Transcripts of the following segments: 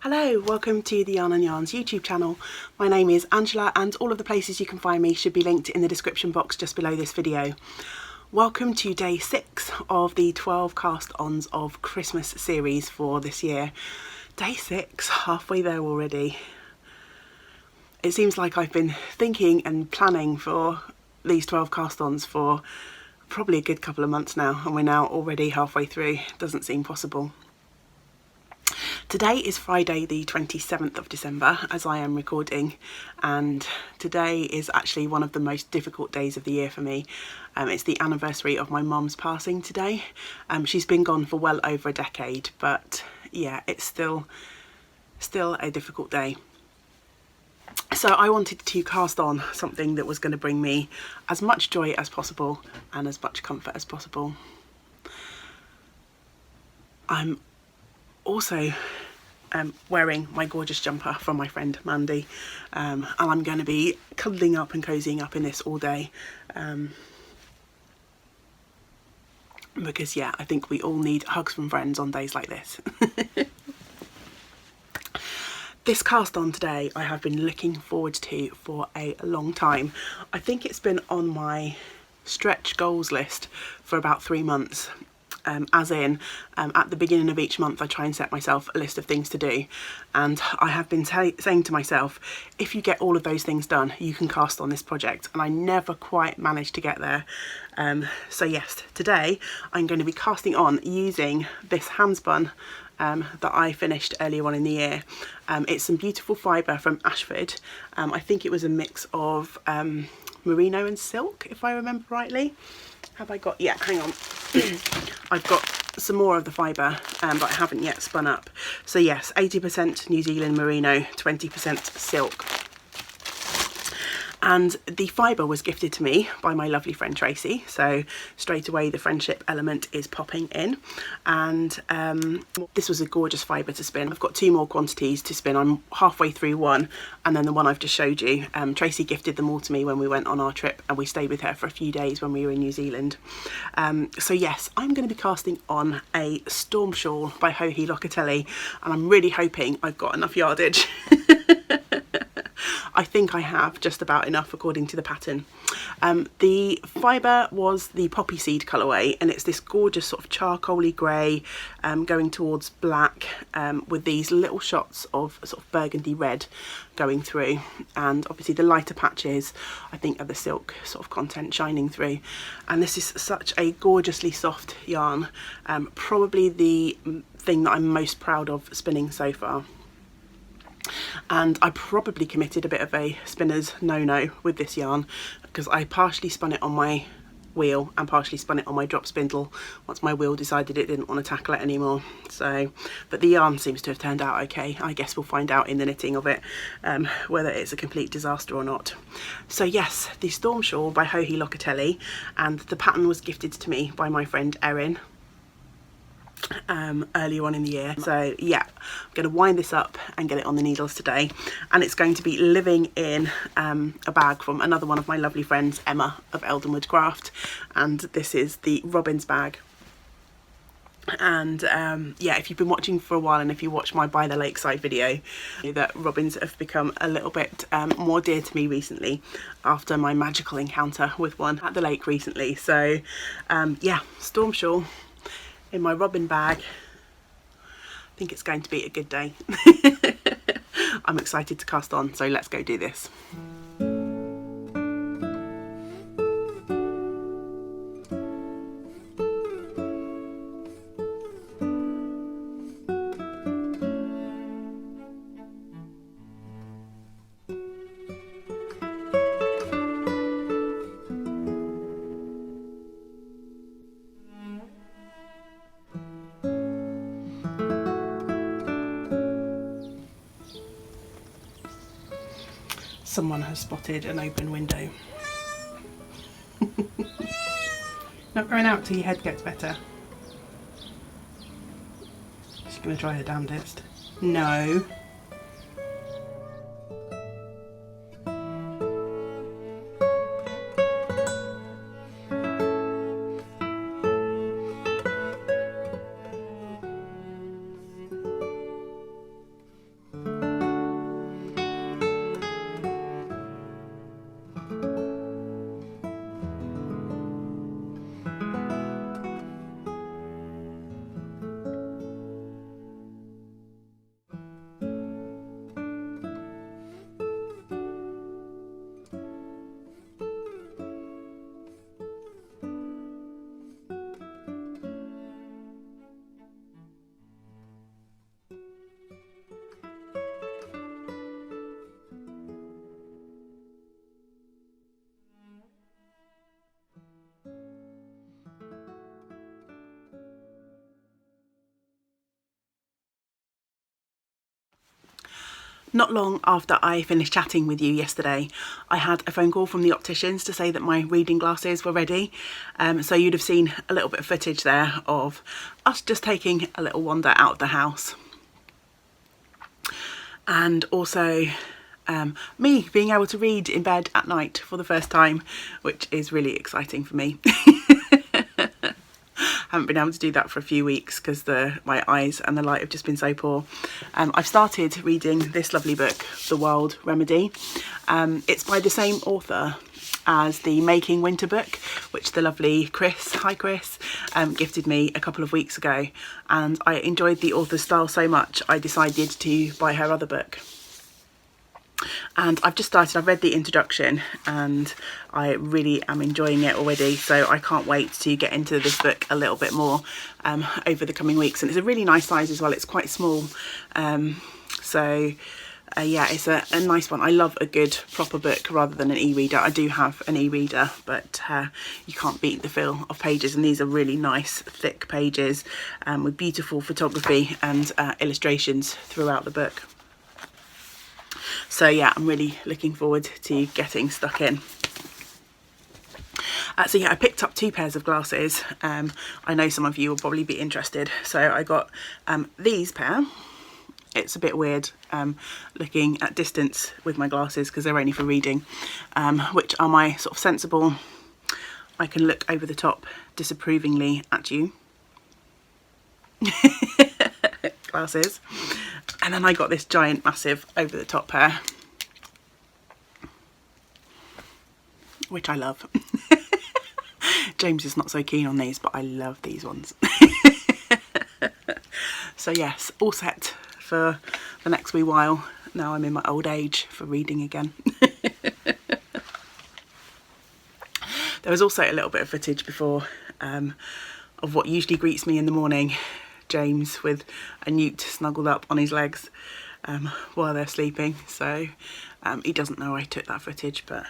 Hello, welcome to the Yarn and Yarns YouTube channel. My name is Angela and all of the places you can find me should be linked in the description box just below this video. Welcome to day 6 of the 12 cast ons of Christmas series for this year. Day 6, halfway there already. It seems like I've been thinking and planning for these 12 cast ons for probably a good couple of months now, and we're now already halfway through. Doesn't seem possible. Today is Friday the 27th of December as I am recording, and today is actually one of the most difficult days of the year for me. It's the anniversary of my mum's passing today. She's been gone for well over a decade, but yeah, it's still a difficult day. So I wanted to cast on something that was going to bring me as much joy as possible and as much comfort as possible. I'm also wearing my gorgeous jumper from my friend Mandy, and I'm going to be cuddling up and cozying up in this all day, because yeah, I think we all need hugs from friends on days like this. This cast on today I have been looking forward to for a long time. I think it's been on my stretch goals list for about 3 months. At the beginning of each month I try and set myself a list of things to do, and I have been saying to myself, if you get all of those things done you can cast on this project, and I never quite managed to get there. So yes, today I'm going to be casting on using this handspun that I finished earlier on in the year. It's some beautiful fibre from Ashford. I think it was a mix of merino and silk, if I remember rightly. Have I got, yeah, hang on. I've got some more of the fibre, but I haven't yet spun up. So yes, 80% New Zealand merino, 20% silk. And the fibre was gifted to me by my lovely friend Tracy, so straight away the friendship element is popping in. And this was a gorgeous fibre to spin. I've got 2 more quantities to spin. I'm halfway through one, and then the one I've just showed you. Tracy gifted them all to me when we went on our trip, and we stayed with her for a few days when we were in New Zealand. So yes, I'm going to be casting on a storm shawl by Johi Locatelli, and I'm really hoping I've got enough yardage. I think I have just about enough according to the pattern. The fibre was the poppy seed colourway, and it's this gorgeous sort of charcoaly grey going towards black, with these little shots of sort of burgundy red going through, and obviously the lighter patches I think are the silk sort of content shining through. And this is such a gorgeously soft yarn, probably the thing that I'm most proud of spinning so far. And I probably committed a bit of a spinner's no-no with this yarn, because I partially spun it on my wheel and partially spun it on my drop spindle once my wheel decided it didn't want to tackle it anymore. So, but the yarn seems to have turned out okay. I guess we'll find out in the knitting of it whether it's a complete disaster or not. So yes, the Storm Shawl by Johi Locatelli, and the pattern was gifted to me by my friend Erin earlier on in the year. So yeah, I'm going to wind this up and get it on the needles today, and it's going to be living in a bag from another one of my lovely friends, Emma of Eldenwood Craft, and this is the Robin's bag. And yeah, if you've been watching for a while, and if you watch my By the Lakeside video, you know that robins have become a little bit more dear to me recently after my magical encounter with one at the lake recently. So yeah, storm shawl in my robin bag. I think it's going to be a good day. I'm excited to cast on, so let's go do this. Someone has spotted an open window. Not going out till your head gets better. She's going to try her damnedest. No. Not long after I finished chatting with you yesterday, I had a phone call from the opticians to say that my reading glasses were ready. So you'd have seen a little bit of footage there of us just taking a little wander out of the house. And also me being able to read in bed at night for the first time, which is really exciting for me. Haven't been able to do that for a few weeks because my eyes and the light have just been so poor. I've started reading this lovely book, The Wild Remedy. It's by the same author as the Making Winter book, which the lovely Chris, hi Chris, gifted me a couple of weeks ago. And I enjoyed the author's style so much, I decided to buy her other book. And I've read the introduction and I really am enjoying it already, so I can't wait to get into this book a little bit more over the coming weeks. And it's a really nice size as well, it's quite small, yeah, it's a nice one. I love a good proper book rather than an e-reader. I do have an e-reader, but you can't beat the feel of pages, and these are really nice thick pages with beautiful photography and illustrations throughout the book. So yeah, I'm really looking forward to getting stuck in. So yeah, I picked up 2 pairs of glasses. I know some of you will probably be interested. So I got these pair. It's a bit weird looking at distance with my glasses because they're only for reading, which are my sort of sensible, I can look over the top disapprovingly at you glasses. And then I got this giant massive over the top pair, which I love. James is not so keen on these, but I love these ones. So yes, all set for the next wee while. Now I'm in my old age for reading again. There was also a little bit of footage before of what usually greets me in the morning. James with a newt snuggled up on his legs while they're sleeping. So he doesn't know I took that footage, but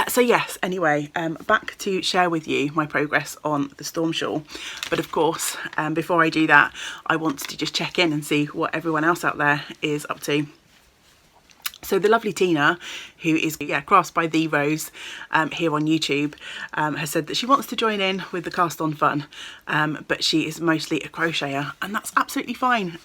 so yes, anyway, back to share with you my progress on the storm shawl. But of course, before I do that, I wanted to just check in and see what everyone else out there is up to. So the lovely Tina, who is Crafts by The Rose here on YouTube, has said that she wants to join in with the cast on fun, but she is mostly a crocheter, and that's absolutely fine.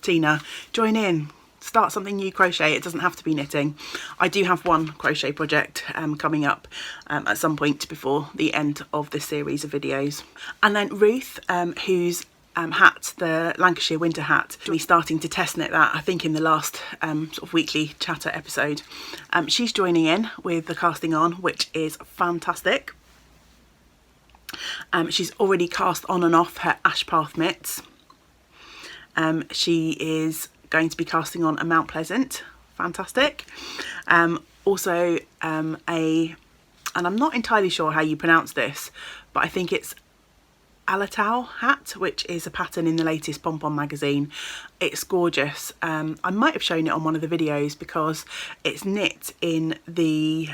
Tina, join in, start something new, crochet. It doesn't have to be knitting. I do have one crochet project coming up at some point before the end of this series of videos. And then Ruth, who's hat, the Lancashire winter hat, me starting to test knit that, I think in the last sort of weekly chatter episode. She's joining in with the casting on, which is fantastic. She's already cast on and off her Ashpath mitts. She is going to be casting on a Mount Pleasant, fantastic. Also and I'm not entirely sure how you pronounce this, but I think it's Alatau hat, which is a pattern in the latest Pom Pom magazine. It's gorgeous. I might have shown it on one of the videos because it's knit in the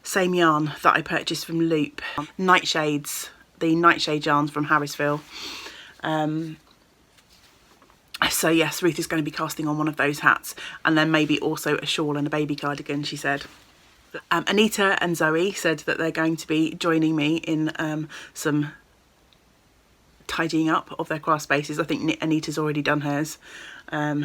same yarn that I purchased from Loop, Nightshades, the Nightshade yarns from Harrisville. So yes, Ruth is going to be casting on one of those hats, and then maybe also a shawl and a baby cardigan, she said. Anita and Zoe said that they're going to be joining me in some tidying up of their craft spaces. I think Anita's already done hers.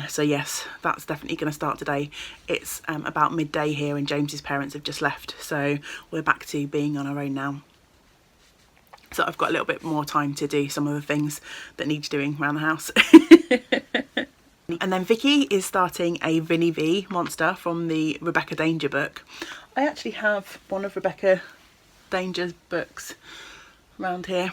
So yes, that's definitely going to start today. It's about midday here and James's parents have just left, so we're back to being on our own now. So I've got a little bit more time to do some of the things that need doing around the house. And then Vicky is starting a Vinnie V monster from the Rebecca Danger book. I actually have one of Rebecca Danger's books around here.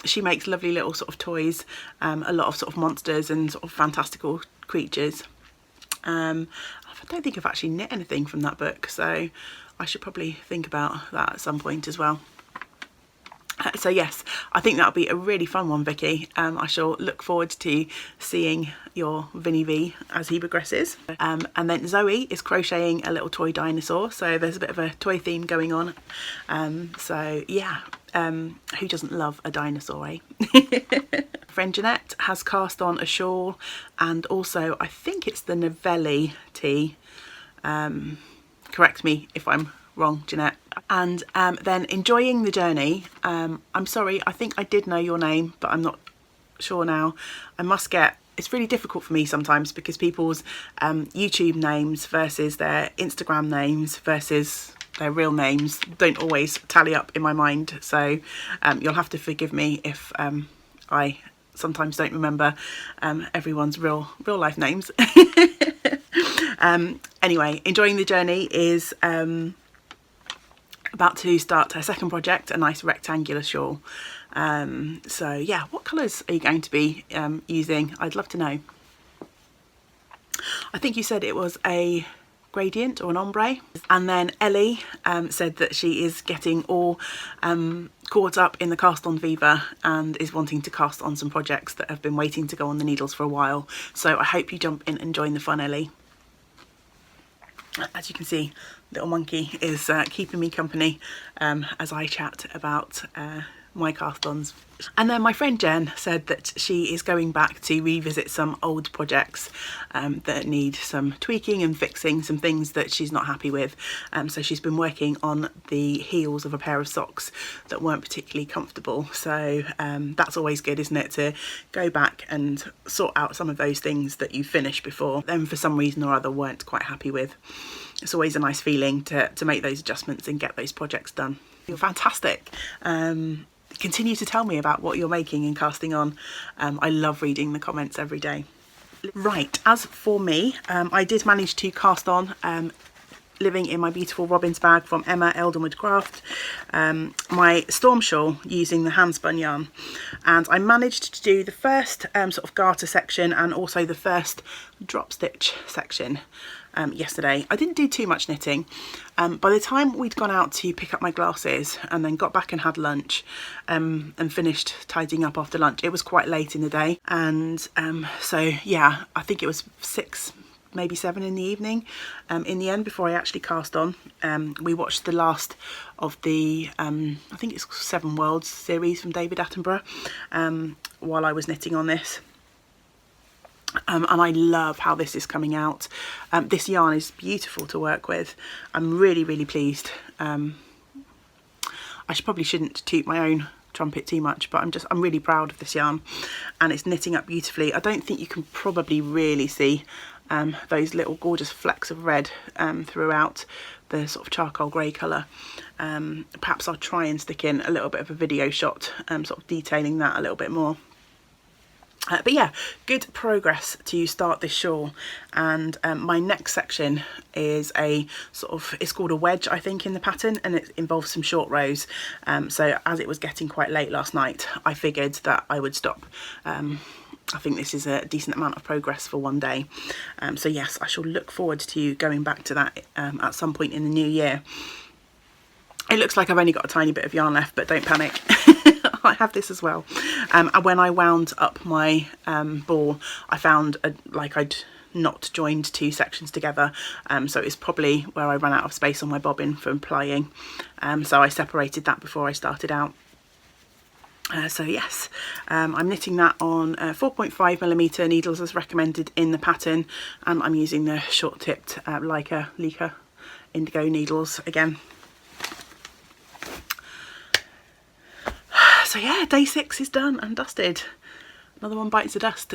She makes lovely little sort of toys, a lot of sort of monsters and sort of fantastical creatures. I don't think I've actually knit anything from that book, so I should probably think about that at some point as well. So yes, I think that'll be a really fun one, Vicky. I shall look forward to seeing your Vinny V as he progresses. And then Zoe is crocheting a little toy dinosaur, so there's a bit of a toy theme going on. So yeah, who doesn't love a dinosaur, eh? Friend Jeanette has cast on a shawl, and also I think it's the Novelli tee. Correct me if I'm wrong, Jeanette. And then Enjoying the Journey. I'm sorry, I think I did know your name, but I'm not sure now. It's really difficult for me sometimes because people's YouTube names versus their Instagram names versus their real names don't always tally up in my mind. So you'll have to forgive me if I sometimes don't remember everyone's real life names. Anyway, Enjoying the Journey is about to start her second project, a nice rectangular shawl. So yeah, what colours are you going to be using? I'd love to know. I think you said it was a gradient or an ombre. And then Ellie said that she is getting all caught up in the cast on fever and is wanting to cast on some projects that have been waiting to go on the needles for a while. So I hope you jump in and join the fun, Ellie. As you can see, little monkey is keeping me company as I chat about my cast-ons. And then my friend Jen said that she is going back to revisit some old projects that need some tweaking and fixing, some things that she's not happy with. So she's been working on the heels of a pair of socks that weren't particularly comfortable. So that's always good, isn't it, to go back and sort out some of those things that you finished before, then for some reason or other weren't quite happy with. It's always a nice feeling to make those adjustments and get those projects done. You're fantastic. Continue to tell me about what you're making and casting on. I love reading the comments every day. Right, as for me, I did manage to cast on Living in My Beautiful Robin's Bag from Emma Eldenwood Craft, my storm shawl using the hand spun yarn, and I managed to do the first sort of garter section and also the first drop stitch section yesterday. I didn't do too much knitting. By the time we'd gone out to pick up my glasses and then got back and had lunch and finished tidying up after lunch, it was quite late in the day, and so yeah, I think it was 6, maybe 7 in the evening in the end before I actually cast on. We watched the last of the I think it's 7 Worlds series from David Attenborough while I was knitting on this. And I love how this is coming out. This yarn is beautiful to work with. I'm really pleased. I probably shouldn't toot my own trumpet too much, but I'm really proud of this yarn, and it's knitting up beautifully. I don't think you can probably really see those little gorgeous flecks of red throughout the sort of charcoal grey colour. Perhaps I'll try and stick in a little bit of a video shot sort of detailing that a little bit more. But yeah, good progress to start this shawl, and my next section is a sort of, it's called a wedge I think in the pattern, and it involves some short rows. So as it was getting quite late last night, I figured that I would stop. I think this is a decent amount of progress for one day. So yes, I shall look forward to going back to that at some point in the new year. It looks like I've only got a tiny bit of yarn left, but don't panic. I have this as well. And when I wound up my ball, I found like I'd not joined 2 sections together, so it's probably where I ran out of space on my bobbin from plying. So I separated that before I started out. So yes, I'm knitting that on 4.5mm needles as recommended in the pattern, and I'm using the short tipped Leica indigo needles again. So yeah, day 6 is done and dusted. Another one bites the dust.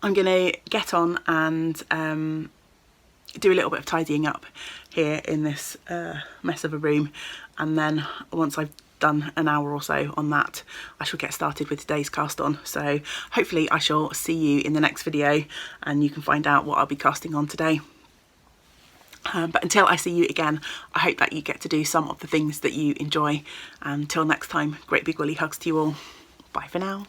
I'm going to get on and do a little bit of tidying up here in this mess of a room, and then once I've done an hour or so on that, I shall get started with today's cast on. So hopefully I shall see you in the next video and you can find out what I'll be casting on today. But until I see you again, I hope that you get to do some of the things that you enjoy. Until next time, great big woolly hugs to you all. Bye for now.